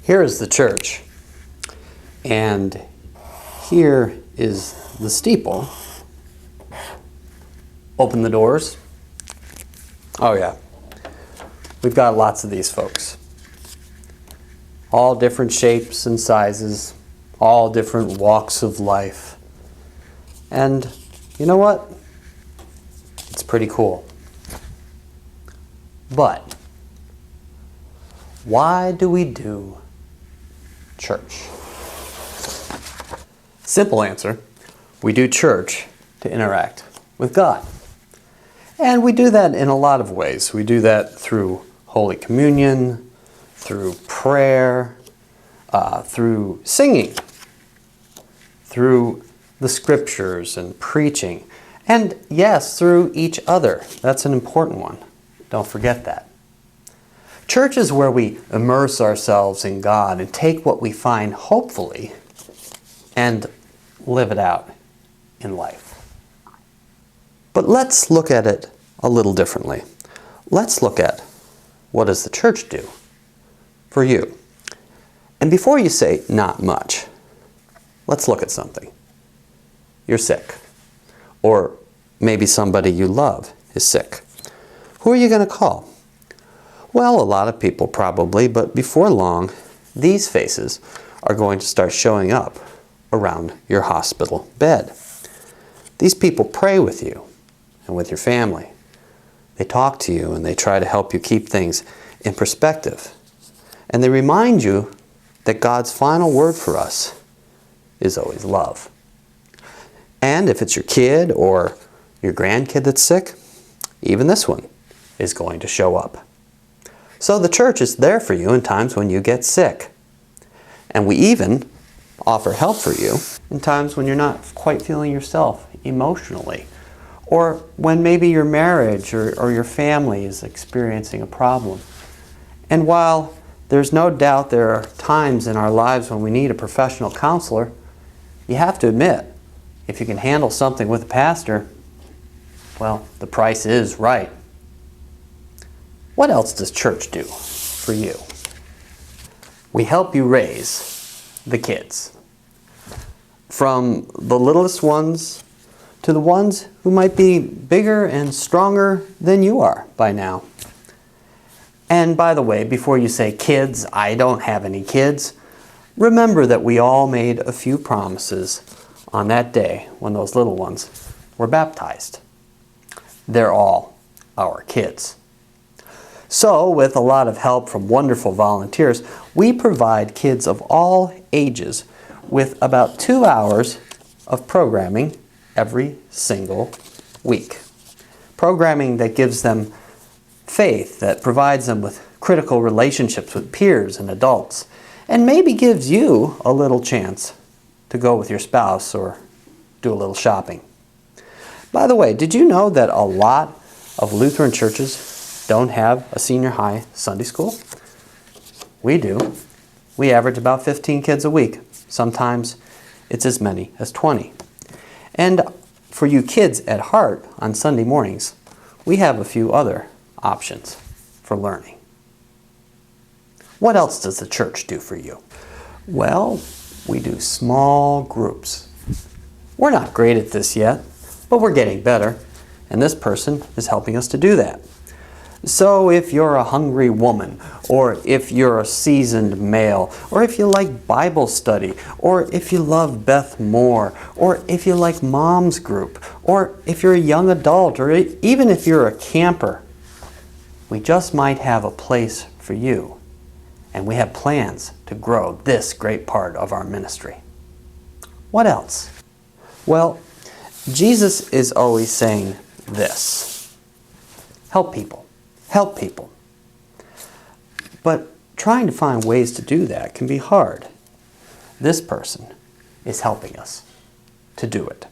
Here is the church, and here is the steeple. Open the doors. Oh yeah, we've got lots of these folks. All different shapes and sizes, all different walks of life. And you know what? It's pretty cool. But why do we do church? Simple answer, we do church to interact with God. And we do that in a lot of ways. We do that through Holy Communion, through prayer, through singing, through the scriptures and preaching, and yes, through each other. That's an important one. Don't forget that. Church is where we immerse ourselves in God and take what we find, hopefully, and live it out in life. But let's look at it a little differently. Let's look at, what does the church do for you? And before you say, not much, let's look at something. You're sick. Or maybe somebody you love is sick. Who are you going to call? Well, a lot of people probably, but before long, these faces are going to start showing up around your hospital bed. These people pray with you and with your family. They talk to you and they try to help you keep things in perspective. And they remind you that God's final word for us is always love. And if it's your kid or your grandkid that's sick, even this one is going to show up. So the church is there for you in times when you get sick. And we even offer help for you in times when you're not quite feeling yourself emotionally, or when maybe your marriage or your family is experiencing a problem. And while there's no doubt there are times in our lives when we need a professional counselor, you have to admit, if you can handle something with a pastor, well, the price is right. What else does church do for you? We help you raise the kids. From the littlest ones to the ones who might be bigger and stronger than you are by now. And by the way, before you say, kids, I don't have any kids, remember that we all made a few promises on that day when those little ones were baptized. They're all our kids. So, with a lot of help from wonderful volunteers, we provide kids of all ages with about 2 hours of programming every single week. Programming that gives them faith, that provides them with critical relationships with peers and adults, and maybe gives you a little chance to go with your spouse or do a little shopping. By the way, did you know that a lot of Lutheran churches don't have a senior high Sunday school? We do. We average about 15 kids a week. Sometimes it's as many as 20. And for you kids at heart on Sunday mornings, we have a few other options for learning. What else does the church do for you? Well, we do small groups. We're not great at this yet, but we're getting better, and this person is helping us to do that. So if you're a hungry woman, or if you're a seasoned male, or if you like Bible study, or if you love Beth Moore, or if you like Mom's Group, or if you're a young adult, or even if you're a camper, we just might have a place for you. And we have plans to grow this great part of our ministry. What else? Well, Jesus is always saying this: help people. Help people. But trying to find ways to do that can be hard. This person is helping us to do it.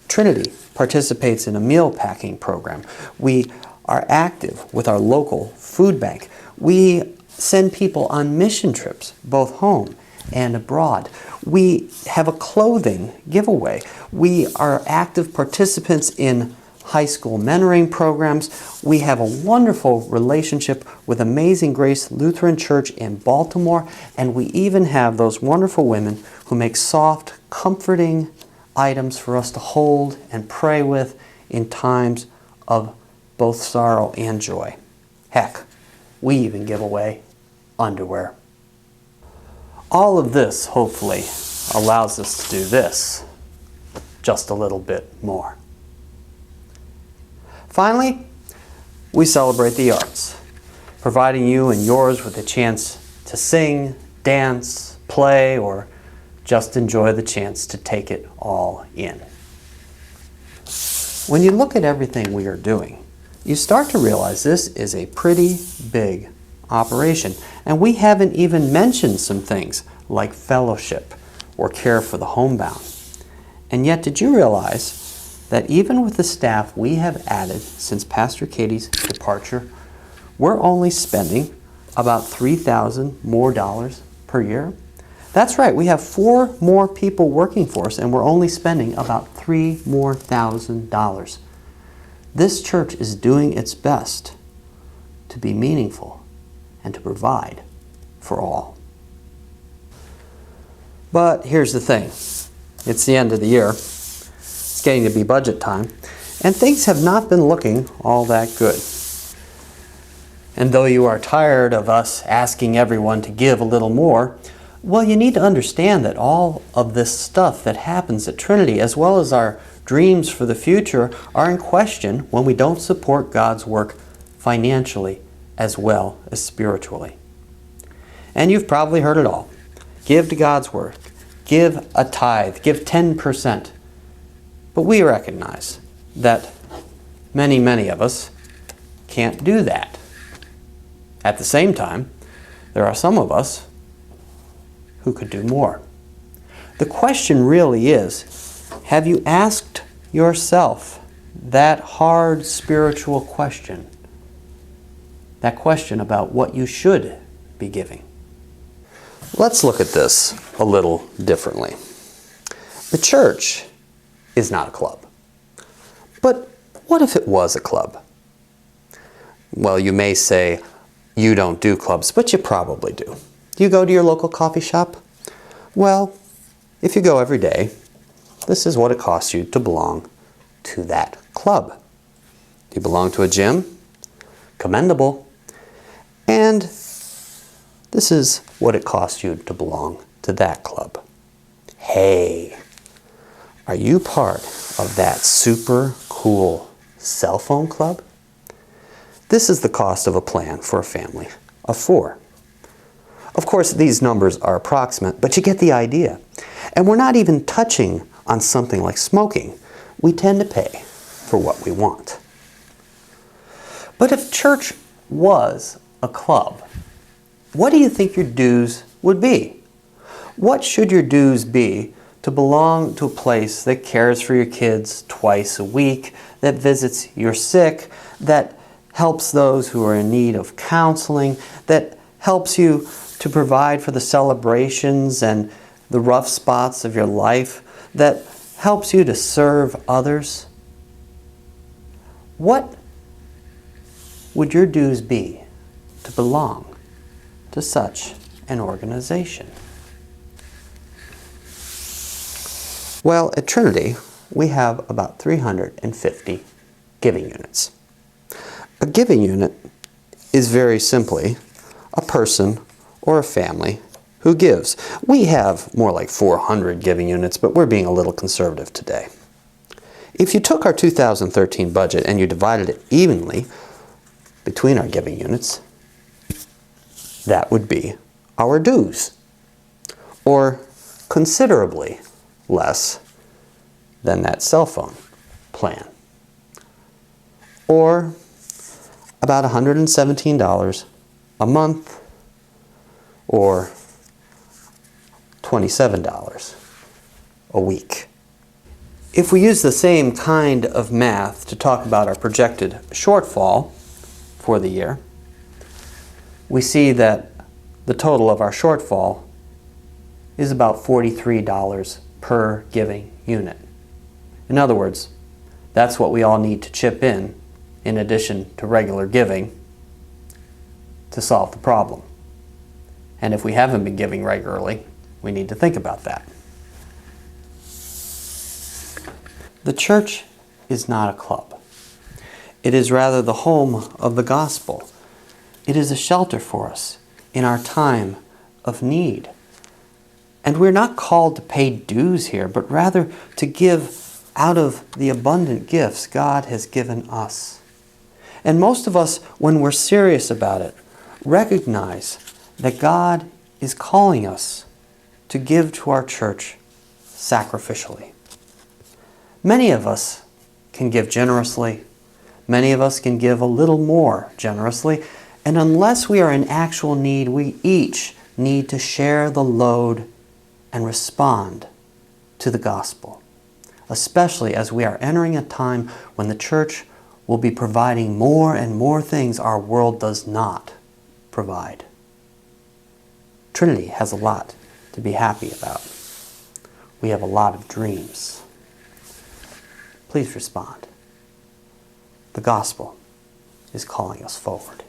Trinity participates in a meal packing program. We are active with our local food bank. We send people on mission trips, both home and abroad. We have a clothing giveaway. We are active participants in high school mentoring programs. We have a wonderful relationship with Amazing Grace Lutheran Church in Baltimore, and we even have those wonderful women who make soft, comforting items for us to hold and pray with in times of both sorrow and joy. Heck, we even give away underwear. All of this, hopefully, allows us to do this just a little bit more. Finally, we celebrate the arts, providing you and yours with a chance to sing, dance, play, or just enjoy the chance to take it all in. When you look at everything we are doing, you start to realize this is a pretty big operation. And we haven't even mentioned some things like fellowship or care for the homebound. And yet, did you realize that even with the staff we have added since Pastor Katie's departure, we're only spending about $3,000 more per year? That's right, we have 4 more people working for us, and we're only spending about $3,000 more. This church is doing its best to be meaningful and to provide for all. But here's the thing. It's the end of the year. It's getting to be budget time, and things have not been looking all that good. And though you are tired of us asking everyone to give a little more, well, you need to understand that all of this stuff that happens at Trinity, as well as our dreams for the future, are in question when we don't support God's work financially as well as spiritually. And you've probably heard it all. Give to God's work. Give a tithe. Give 10%. But we recognize that many of us can't do that. At the same time, there are some of us who could do more. The question really is, have you asked yourself that hard spiritual question? That question about what you should be giving. Let's look at this a little differently. The church is not a club. But what if it was a club? Well, you may say, you don't do clubs, but you probably do. Do you go to your local coffee shop? Well, if you go every day, this is what it costs you to belong to that club. Do you belong to a gym? Commendable. And this is what it costs you to belong to that club. Hey, are you part of that super cool cell phone club? This is the cost of a plan for a family of 4. Of course, these numbers are approximate, but you get the idea. And we're not even touching on something like smoking. We tend to pay for what we want. But if church was a club, what do you think your dues would be? What should your dues be to belong to a place that cares for your kids twice a week, that visits your sick, that helps those who are in need of counseling, that helps you to provide for the celebrations and the rough spots of your life, that helps you to serve others? What would your dues be to belong to such an organization? Well, at Trinity, we have about 350 giving units. A giving unit is very simply a person or a family who gives. We have more like 400 giving units, but we're being a little conservative today. If you took our 2013 budget and you divided it evenly between our giving units, that would be our dues, or considerably less than that cell phone plan, or about $117 a month, or $27 a week. If we use the same kind of math to talk about our projected shortfall for the year, we see that the total of our shortfall is about $43 per giving unit. In other words, That's what we all need to chip in addition to regular giving, to solve the problem. And if we haven't been giving regularly, we need to think about that. The church is not a club. It is rather the home of the gospel. It is a shelter for us in our time of need. And we're not called to pay dues here, but rather to give out of the abundant gifts God has given us. And most of us, when we're serious about it, recognize that God is calling us to give to our church sacrificially. Many of us can give generously. Many of us can give a little more generously. And unless we are in actual need, we each need to share the load and respond to the gospel, especially as we are entering a time when the church will be providing more and more things our world does not provide. Trinity has a lot to be happy about. We have a lot of dreams. Please respond. The gospel is calling us forward.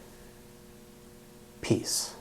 Peace.